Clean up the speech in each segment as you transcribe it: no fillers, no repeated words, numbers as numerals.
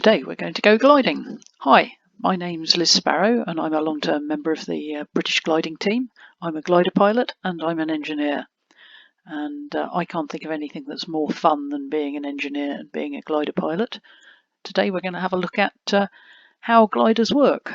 Today we're going to go gliding. Hi, my name's Liz Sparrow and I'm a long-term member of the British gliding team. I'm a glider pilot and I'm an engineer. And I can't think of anything that's more fun than being an engineer and being a glider pilot. Today we're going to have a look at how gliders work.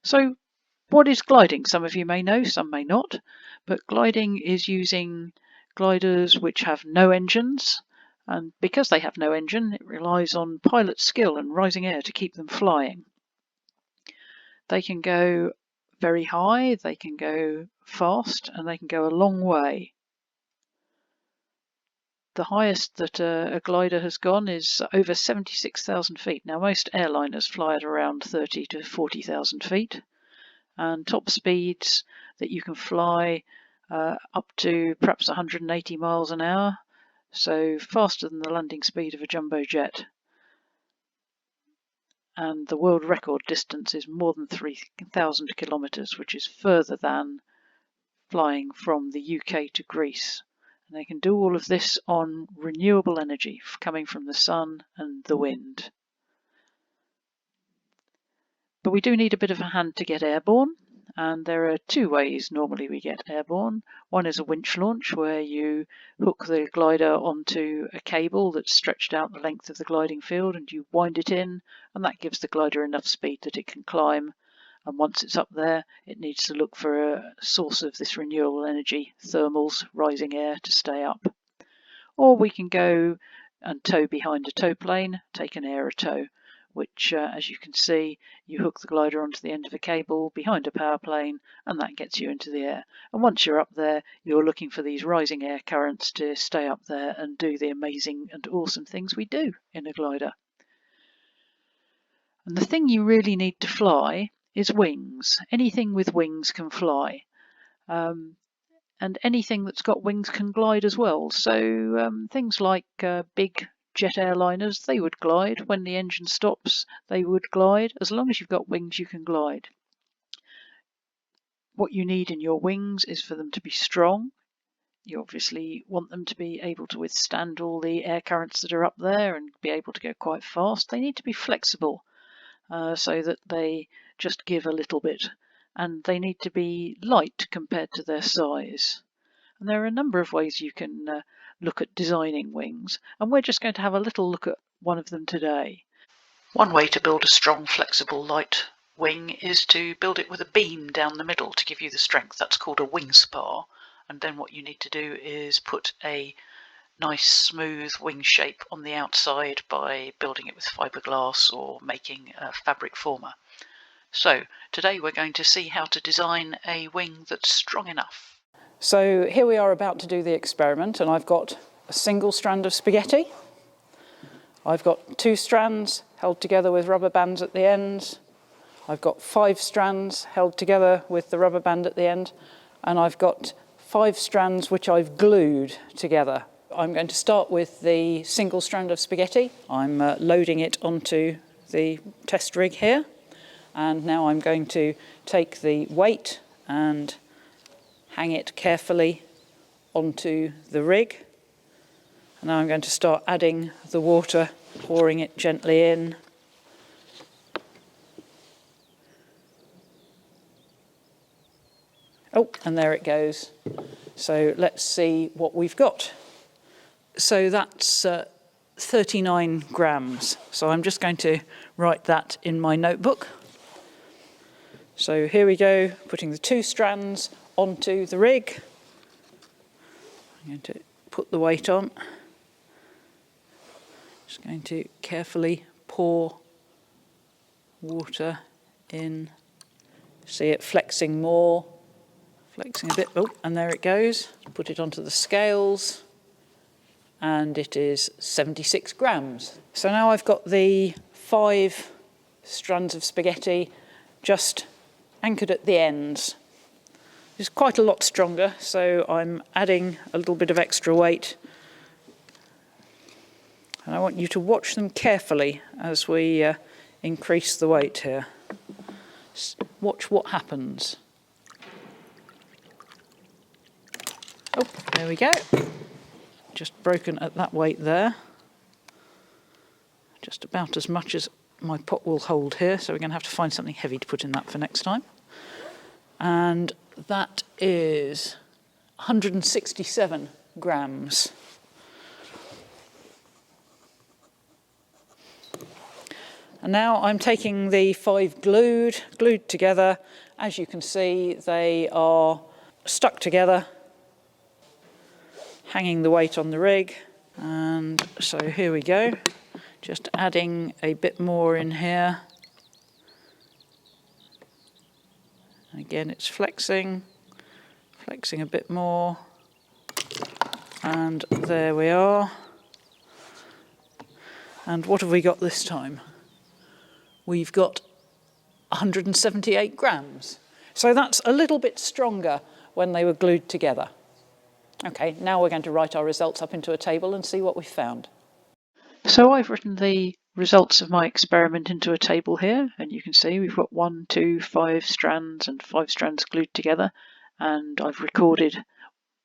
So what is gliding? Some of you may know, some may not. But gliding is using gliders which have no engines. And because they have no engine, it relies on pilot skill and rising air to keep them flying. They can go very high, they can go fast, and they can go a long way. The highest that a glider has gone is over 76,000 feet. Now, most airliners fly at around 30 to 40,000 feet. And top speeds that you can fly up to perhaps 180 miles an hour. So faster than the landing speed of a jumbo jet. And the world record distance is more than 3,000 kilometres, which is further than flying from the UK to Greece. And they can do all of this on renewable energy coming from the sun and the wind. But we do need a bit of a hand to get airborne. And there are two ways normally we get airborne. One is a winch launch, where you hook the glider onto a cable that's stretched out the length of the gliding field and you wind it in, and that gives the glider enough speed that it can climb. And once it's up there, it needs to look for a source of this renewable energy, thermals, rising air, to stay up. Or we can go and tow behind a tow plane, take an air tow, which, as you can see, you hook the glider onto the end of a cable behind a power plane, and that gets you into the air. And once you're up there, you're looking for these rising air currents to stay up there and do the amazing and awesome things we do in a glider. And the thing you really need to fly is wings. Anything with wings can fly. And anything that's got wings can glide as well. So things like big jet airliners, they would glide. When the engine stops, they would glide. As long as you've got wings, you can glide. What you need in your wings is for them to be strong. You obviously want them to be able to withstand all the air currents that are up there and be able to go quite fast. They need to be flexible so that they just give a little bit. And they need to be light compared to their size. And there are a number of ways you can look at designing wings, and we're just going to have a little look at one of them today. One way to build a strong, flexible, light wing is to build it with a beam down the middle to give you the strength. That's called a wing spar. And then what you need to do is put a nice smooth wing shape on the outside by building it with fiberglass or making a fabric former. So today we're going to see how to design a wing that's strong enough. So here we are about to do the experiment, and I've got a single strand of spaghetti. I've got 2 strands held together with rubber bands at the ends. I've got 5 strands held together with the rubber band at the end, and I've got 5 strands which I've glued together. I'm going to start with the single strand of spaghetti. I'm loading it onto the test rig here, and now I'm going to take the weight and hang it carefully onto the rig. And now I'm going to start adding the water, pouring it gently in. Oh, and there it goes. So let's see what we've got. So that's 39 grams. So I'm just going to write that in my notebook. So here we go, putting the 2 strands onto the rig. I'm going to put the weight on. Just going to carefully pour water in. See it flexing more, flexing a bit. Oh, and there it goes. Put it onto the scales, and it is 76 grams. So now I've got the 5 strands of spaghetti just anchored at the ends. It's quite a lot stronger, so I'm adding a little bit of extra weight. And I want you to watch them carefully as we increase the weight here. Watch what happens. Oh, there we go. Just broken at that weight there. just about as much as my pot will hold here, so we're going to have to find something heavy to put in that for next time. And that is 167 grams. And now I'm taking the 5 glued together. As you can see, they are stuck together, hanging the weight on the rig. And so here we go, just adding a bit more in here. Again, it's flexing a bit more. And there we are. And what have we got this time? We've got 178 grams. So that's a little bit stronger when they were glued together. Okay, now we're going to write our results up into a table and see what we've found. So I've written the results of my experiment into a table here, and you can see we've got 1, 2, 5 strands and 5 strands glued together, and I've recorded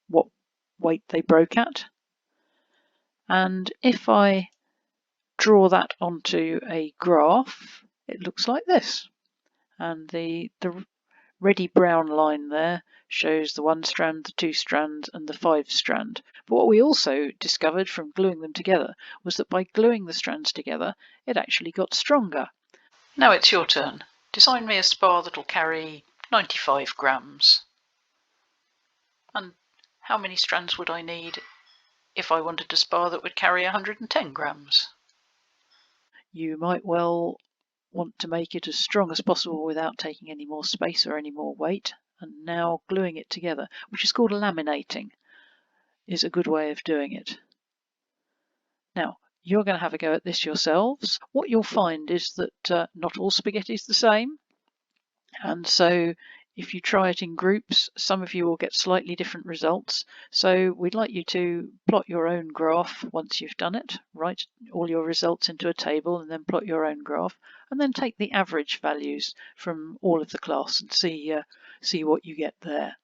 what weight they broke at. And if I draw that onto a graph, it looks like this. And the reddy brown line there shows the 1 strand, the 2 strands and the 5 strand. But what we also discovered from gluing them together was that by gluing the strands together, it actually got stronger. Now it's your turn. Design me a spar that'll carry 95 grams. And how many strands would I need if I wanted a spar that would carry 110 grams? You might well want to make it as strong as possible without taking any more space or any more weight, and now gluing it together, which is called laminating, is a good way of doing it. Now you're going to have a go at this yourselves. What you'll find is that not all spaghetti is the same, and so if you try it in groups, some of you will get slightly different results. So we'd like you to plot your own graph once you've done it. Write all your results into a table and then plot your own graph, and then take the average values from all of the class and see what you get there.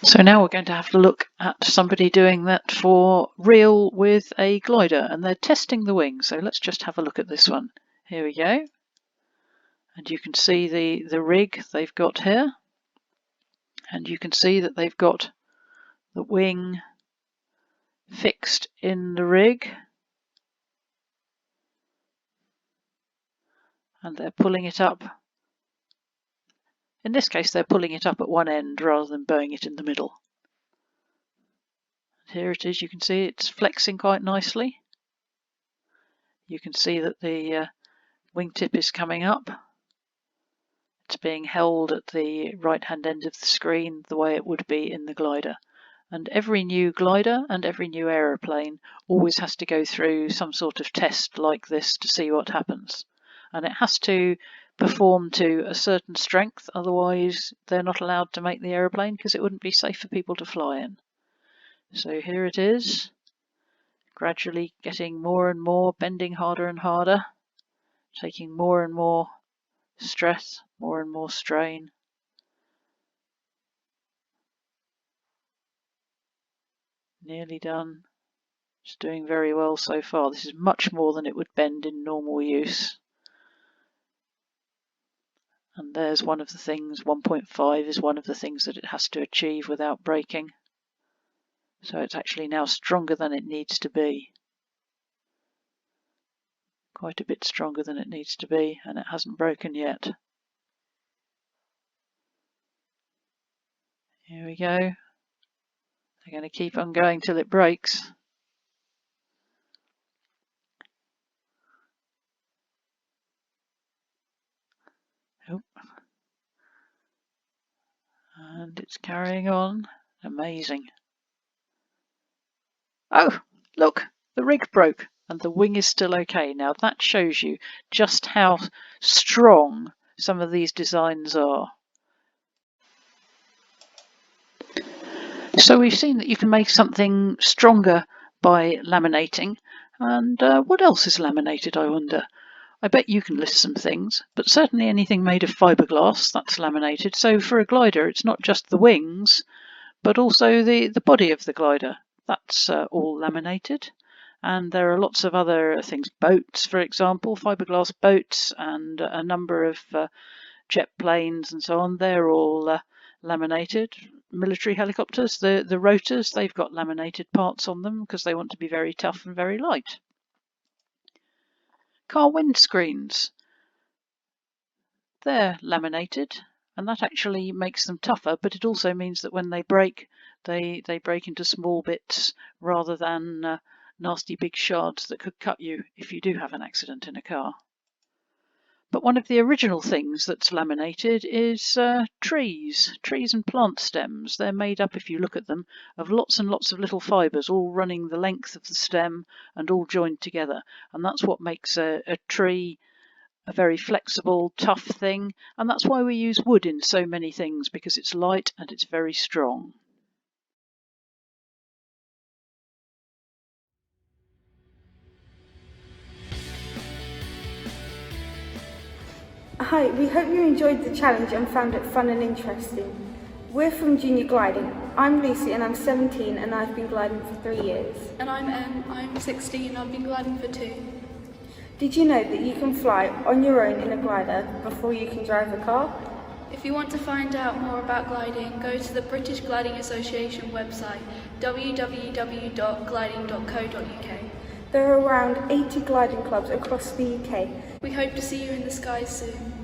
So now we're going to have to look at somebody doing that for real with a glider, and they're testing the wing. So let's just have a look at this one. Here we go. And you can see the rig they've got here. And you can see that they've got the wing fixed in the rig. And they're pulling it up. In this case, they're pulling it up at one end rather than bowing it in the middle. Here it is, you can see it's flexing quite nicely. You can see that the wingtip is coming up. It's being held at the right-hand end of the screen the way it would be in the glider. And every new glider and every new aeroplane always has to go through some sort of test like this to see what happens. And it has to perform to a certain strength, otherwise they're not allowed to make the aeroplane because it wouldn't be safe for people to fly in. So here it is, gradually getting more and more, bending harder and harder, taking more and more stress, more and more strain. Nearly done. It's doing very well so far. This is much more than it would bend in normal use. And there's one of the things, 1.5 is one of the things that it has to achieve without breaking. So it's actually now stronger than it needs to be. Quite a bit stronger than it needs to be, and it hasn't broken yet. Here we go. They're going to keep on going till it breaks. Oh. And it's carrying on. Amazing. Oh, look, the rig broke and the wing is still okay. Now that shows you just how strong some of these designs are. So we've seen that you can make something stronger by laminating. And what else is laminated, I wonder? I bet you can list some things, but certainly anything made of fiberglass, that's laminated. So for a glider, it's not just the wings, but also the body of the glider. That's all laminated. And there are lots of other things, boats, for example, fiberglass boats, and a number of jet planes and so on. They're all laminated. Military helicopters, the rotors, they've got laminated parts on them because they want to be very tough and very light. Car windscreens, they're laminated, and that actually makes them tougher, but it also means that when they break, they break into small bits rather than nasty big shards that could cut you if you do have an accident in a car. But one of the original things that's laminated is trees and plant stems. They're made up, if you look at them, of lots and lots of little fibres all running the length of the stem and all joined together. And that's what makes a tree a very flexible, tough thing. And that's why we use wood in so many things, because it's light and it's very strong. Hi, we hope you enjoyed the challenge and found it fun and interesting. We're from Junior Gliding. I'm Lucy and I'm 17 and I've been gliding for 3 years. And I'm Em, I'm 16 and I've been gliding for 2. Did you know that you can fly on your own in a glider before you can drive a car? If you want to find out more about gliding, go to the British Gliding Association website, www.gliding.co.uk. There are around 80 gliding clubs across the UK. We hope to see you in the skies soon.